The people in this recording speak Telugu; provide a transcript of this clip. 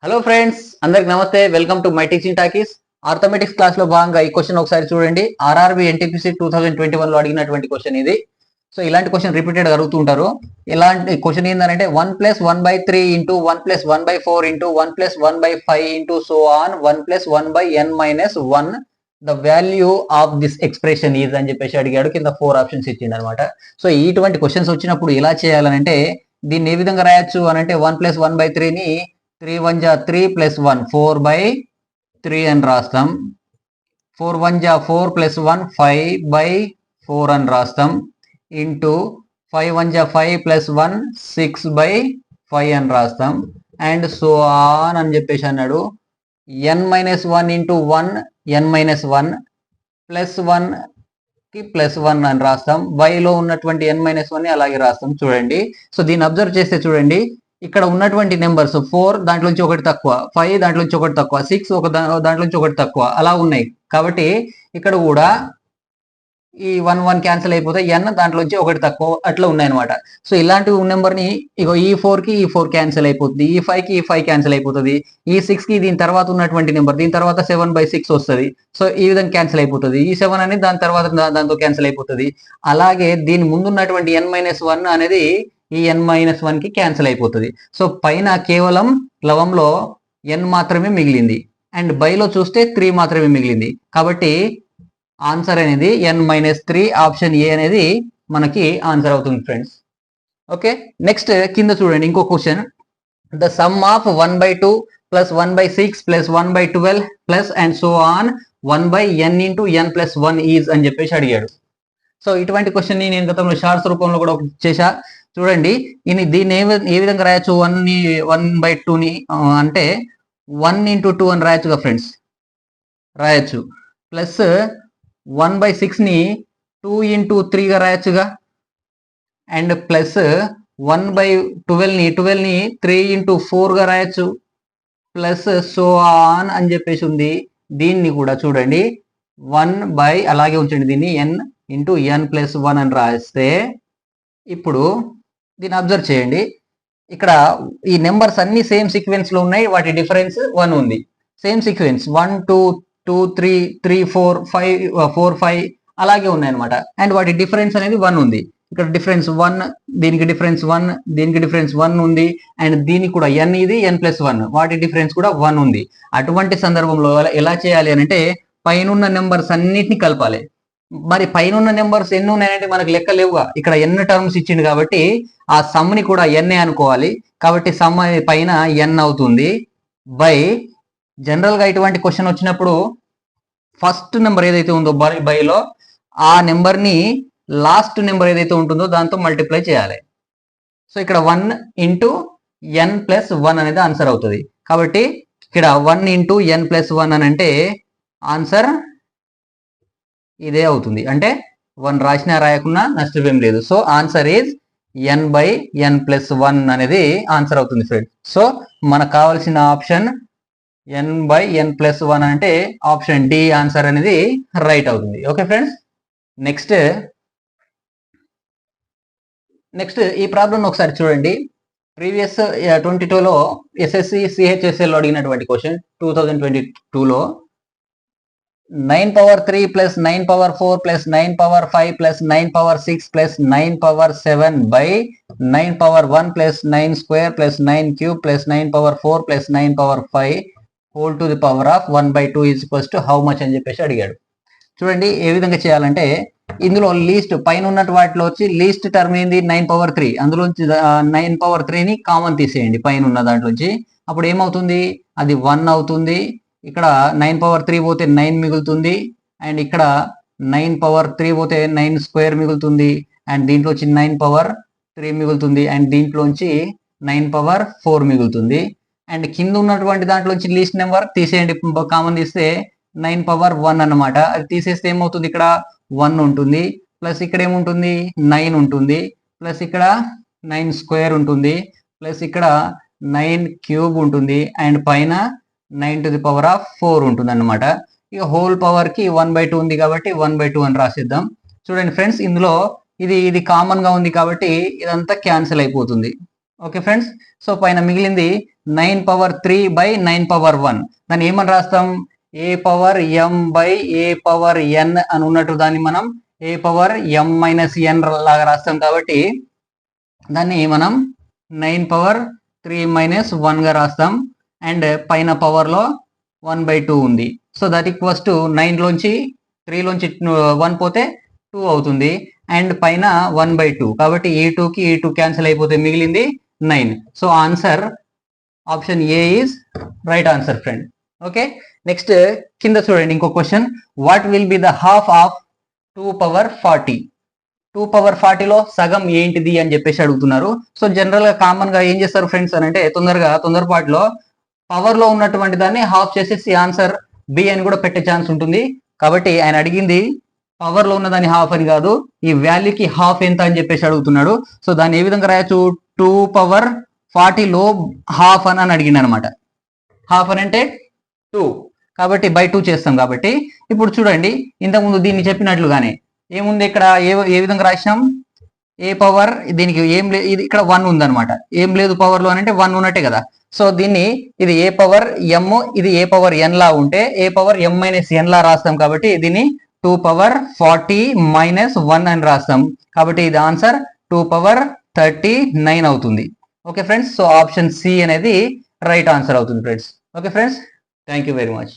హలో ఫ్రెండ్స్, అందరికి నమస్తే. Welcome to my teaching talkies. Arithmetics class లో భాగంగా ఈ క్వశ్చన్ ఒకసారి చూడండి. ఆర్ఆర్బి ఎన్టీపీసీ 2021 లో అడిగినటువంటి క్వశ్చన్ ఇది. సో ఇలాంటి క్వశ్చన్ రిపీటెడ్ అడుగుతూ ఉంటారు. ఇలాంటి క్వశ్చన్ ఏంటంటే 1+1/3 into 1+1/4 into 1+1/5 into so on 1+1/n-1 the value of this expression is అని చెప్పేసి అడిగాడు. కింద 4 ఆప్షన్స్ ఇచ్చిండు అనమాట. సో ఇటువంటి క్వశ్చన్స్ వచ్చినప్పుడు ఎలా చేయాలనంటే దీన్ని ఏ విధంగా రాయొచ్చు అనంటే 1+1/3ని 3 1 జా 3 + 1 4/3 అని రాస్తాం. 4 1 జా 4 + 1 5/4 అని రాస్తాం. ఇంటూ 5 1 జా 5 + 1 6/5 అని రాస్తాం. అండ్ సో ఆన్ అని చెప్పేసి అన్నాడు. n-1 ఇంటూ 1 n-1 ప్లస్ 1 కి +1 అని రాస్తాం. వైలో ఉన్నటువంటి n-1 అలాగే రాస్తాం. చూడండి, సో దీన్ని అబ్జర్వ్ చేస్తే చూడండి, ఇక్కడ ఉన్నటువంటి నెంబర్స్ 4 దాంట్లోంచి ఒకటి తక్కువ, 5 దాంట్లోంచి ఒకటి తక్కువ, 6 దాంట్లోంచి ఒకటి తక్కువ అలా ఉన్నాయి. కాబట్టి ఇక్కడ కూడా ఈ 1 1 క్యాన్సిల్ అయిపోతే n దాంట్లోంచి ఒకటి తక్కువ అట్లా ఉన్నాయి అనమాట. సో ఇలాంటి నెంబర్ ని ఇగో ఈ 4 కి ఈ 4 క్యాన్సిల్ అయిపోతుంది, ఈ 5 కి ఈ 5 క్యాన్సిల్ అయిపోతుంది, ఈ 6 కి దీని తర్వాత ఉన్నటువంటి నెంబర్ దీని తర్వాత 7/6 వస్తుంది. సో ఈ విధంగా క్యాన్సిల్ అయిపోతుంది. ఈ 7 అనేది దాని తర్వాత దాంతో క్యాన్సిల్ అయిపోతుంది. అలాగే దీని ముందు ఉన్నటువంటి n-1 అనేది ఈ n-1 కి క్యాన్సిల్ అయిపోతుంది. సో పైన కేవలం లవంలో n మాత్రమే మిగిలింది అండ్ బైలో చూస్తే 3 మాత్రమే మిగిలింది. కాబట్టి ఆన్సర్ అనేది n-3 ఆప్షన్ ఏ అనేది మనకి ఆన్సర్ అవుతుంది ఫ్రెండ్స్. ఓకే, నెక్స్ట్ కింద చూడండి ఇంకో question. The sum of 1/2 plus 1/6 plus 1/12 plus and so on 1/n into n+1 is అని చెప్పేసి అడిగాడు. సో ఇటువంటి క్వశ్చన్ ని నేను గతంలో షార్ట్స్ రూపంలో కూడా చేశా. చూడండి, దీన్ని ఏ విధంగా రాయొచ్చు? 1/2ని అంటే 1 ఇంటూ 2 అని రాయొచ్చుగా ఫ్రెండ్స్, రాయొచ్చు. ప్లస్ 1/6ని 2 ఇంటూ 3గా రాయొచ్చుగా. అండ్ ప్లస్ 1/12ని 3 ఇంటూ 4గా రాయొచ్చు. ప్లస్ సో ఆన్ అని చెప్పేసి ఉంది. దీన్ని కూడా చూడండి అలాగే ఉంచండి, దీన్ని n ఇంటూ n+1 అని రాస్తే ఇప్పుడు దీన్ని అబ్జర్వ్ చేయండి. ఇక్కడ ఈ నెంబర్స్ అన్ని సేమ్ సీక్వెన్స్ లో ఉన్నాయి, వాటి డిఫరెన్స్ 1 ఉంది. సేమ్ సీక్వెన్స్ 1 2 2 3 3 4 5 4 5 అలాగే ఉన్నాయి అనమాట. అండ్ వాటి డిఫరెన్స్ అనేది 1 ఉంది. ఇక్కడ డిఫరెన్స్ 1, దీనికి డిఫరెన్స్ 1, దీనికి డిఫరెన్స్ 1 ఉంది. అండ్ దీనికి కూడా n ఇది n+1 వాటి డిఫరెన్స్ కూడా 1 ఉంది. అటువంటి సందర్భంలో ఎలా చేయాలి అని అంటే పైన నెంబర్స్ అన్నిటిని కలపాలి. మరి పైన నెంబర్స్ ఎన్ని ఉన్నాయంటే మనకు లెక్క లేవుగా. ఇక్కడ n టర్మ్స్ ఇచ్చిండు కాబట్టి ఆ సమ్ ని కూడా n అనుకోవాలి. కాబట్టి సమ్ పైన n అవుతుంది బై జనరల్ గా ఇటువంటి క్వశ్చన్ వచ్చినప్పుడు ఫస్ట్ నెంబర్ ఏదైతే ఉందో బైలో ఆ నెంబర్ ని లాస్ట్ నెంబర్ ఏదైతే ఉంటుందో దాంతో మల్టిప్లై చేయాలి. సో ఇక్కడ 1 ఇంటూ n+1 అనేది ఆన్సర్ అవుతుంది. కాబట్టి ఇక్కడ 1 ఇంటూ n+1 అని అంటే ఆన్సర్ ఇదే అవుతుంది. అంటే 1 రాసినా రాయకున్నా నష్టమేం లేదు. సో ఆన్సర్ ఈజ్ n/n+1 అనేది ఆన్సర్ అవుతుంది ఫ్రెండ్స్. సో మనకు కావాల్సిన ఆప్షన్ n/n+1 అంటే ఆప్షన్ డి ఆన్సర్ అనేది రైట్ అవుతుంది. ఓకే ఫ్రెండ్స్, నెక్స్ట్ ఈ ప్రాబ్లం ఒకసారి చూడండి. ప్రీవియస్ 22లో ఎస్ఎస్సి సిహెచ్ఎస్ఎల్ అడిగినటువంటి క్వశ్చన్ 2022లో 9/3 plus 9/4 plus 9/5 plus 9/6 plus 9/7 by 9/1 plus 9² plus 9³ plus 9/4 plus 9/5 whole to the power of 1/2 is equals to how much అని చెప్పేసి అడిగాడు. చూడండి ఏ విధంగా చేయాలంటే ఇందులో లీస్ట్ పైన ఉన్నట్టు వాటిలో వచ్చి లీస్ట్ టర్మ్ ఏంది 9/3. అందులోంచి 9/3ని కామన్ తీసేయండి పైన ఉన్న దాంట్లోంచి. అప్పుడు ఏమవుతుంది? అది 1 అవుతుంది. ఇక్కడ 9/3 పోతే 9 మిగులుతుంది. అండ్ ఇక్కడ 9/3 పోతే 9² మిగులుతుంది. అండ్ దీంట్లోంచి 9/3 మిగులుతుంది. అండ్ దీంట్లోంచి 9/4 మిగులుతుంది. అండ్ కింద ఉన్నటువంటి దాంట్లోంచి లీస్ట్ నెంబర్ తీసేయండి, కామన్ తీస్తే 9/1 అన్నమాట. అది తీసేస్తే ఏమవుతుంది? ఇక్కడ 1 ఉంటుంది. ప్లస్ ఇక్కడ ఏముంటుంది? 9 ఉంటుంది. ప్లస్ ఇక్కడ 9² ఉంటుంది. ప్లస్ ఇక్కడ 9³ ఉంటుంది. అండ్ పైన 9⁴ ఉంటుంది అన్నమాట. ఇక హోల్ పవర్ కి 1/2 ఉంది కాబట్టి 1/2 అని రాసేద్దాం. చూడండి ఫ్రెండ్స్, ఇందులో ఇది కామన్ గా ఉంది కాబట్టి ఇదంతా క్యాన్సిల్ అయిపోతుంది. ఓకే ఫ్రెండ్స్, సో పైన మిగిలింది 9^3/9^1. దాన్ని ఏమని రాస్తాం? a^m/a^n అని ఉన్నట్టు దాన్ని మనం a^m-n లాగా రాస్తాం. కాబట్టి దాన్ని మనం 9^3 - 1 గా రాస్తాం. అండ్ పైన పవర్ లో 1/2 ఉంది. సో దట్ ఈక్వల్స్ టు 9 లోంచి 3 లోంచి 1 పోతే 2 అవుతుంది. అండ్ పైన 1/2, కాబట్టి ఈ 2 కి ఈ 2 క్యాన్సిల్ అయిపోతే మిగిలింది 9. So answer option A is right answer friend. Okay, next కింద చూడండి ఇంకో question. What will be the half of 2^40? 2^40లో సగం ఏంటిది అని చెప్పేసి అడుగుతున్నారు. సో జనరల్ గా కామన్ గా ఏం చేస్తారు ఫ్రెండ్స్ అని అంటే, తొందరపాటులో పవర్ లో ఉన్నటువంటి దాన్ని హాఫ్ చేసేసి ఆన్సర్ బి అని కూడా పెట్టే ఛాన్స్ ఉంటుంది. కాబట్టి ఆయన అడిగింది పవర్ లో ఉన్నదాన్ని హాఫ్ అని కాదు, ఈ వాల్యూకి హాఫ్ ఎంత అని చెప్పేసి అడుగుతున్నాడు. సో దాన్ని ఏ విధంగా రాయొచ్చు? 2^40లో హాఫ్ అని అడిగింది అనమాట. హాఫ్ అని అంటే 2, కాబట్టి బై 2 చేస్తాం. కాబట్టి ఇప్పుడు చూడండి, ఇంతకుముందు దీన్ని చెప్పినట్లుగానే ఏముంది ఇక్కడ, ఏ విధంగా రాసినాం? ఏ పవర్, దీనికి ఏం లేదు, ఇది ఇక్కడ 1 ఉందన్నమాట. ఏం లేదు పవర్ లో అని అంటే 1 ఉన్నట్టే కదా. సో దీన్ని ఇది a^m, ఇది a^n లా ఉంటే a^m-n లా రాస్తాం. కాబట్టి దీన్ని 2^40 - 1 అని రాస్తాం. కాబట్టి ఇది ఆన్సర్ 2^39 అవుతుంది. Okay friends, so option C అనేది రైట్ ఆన్సర్ అవుతుంది friends. Okay friends, thank you very much.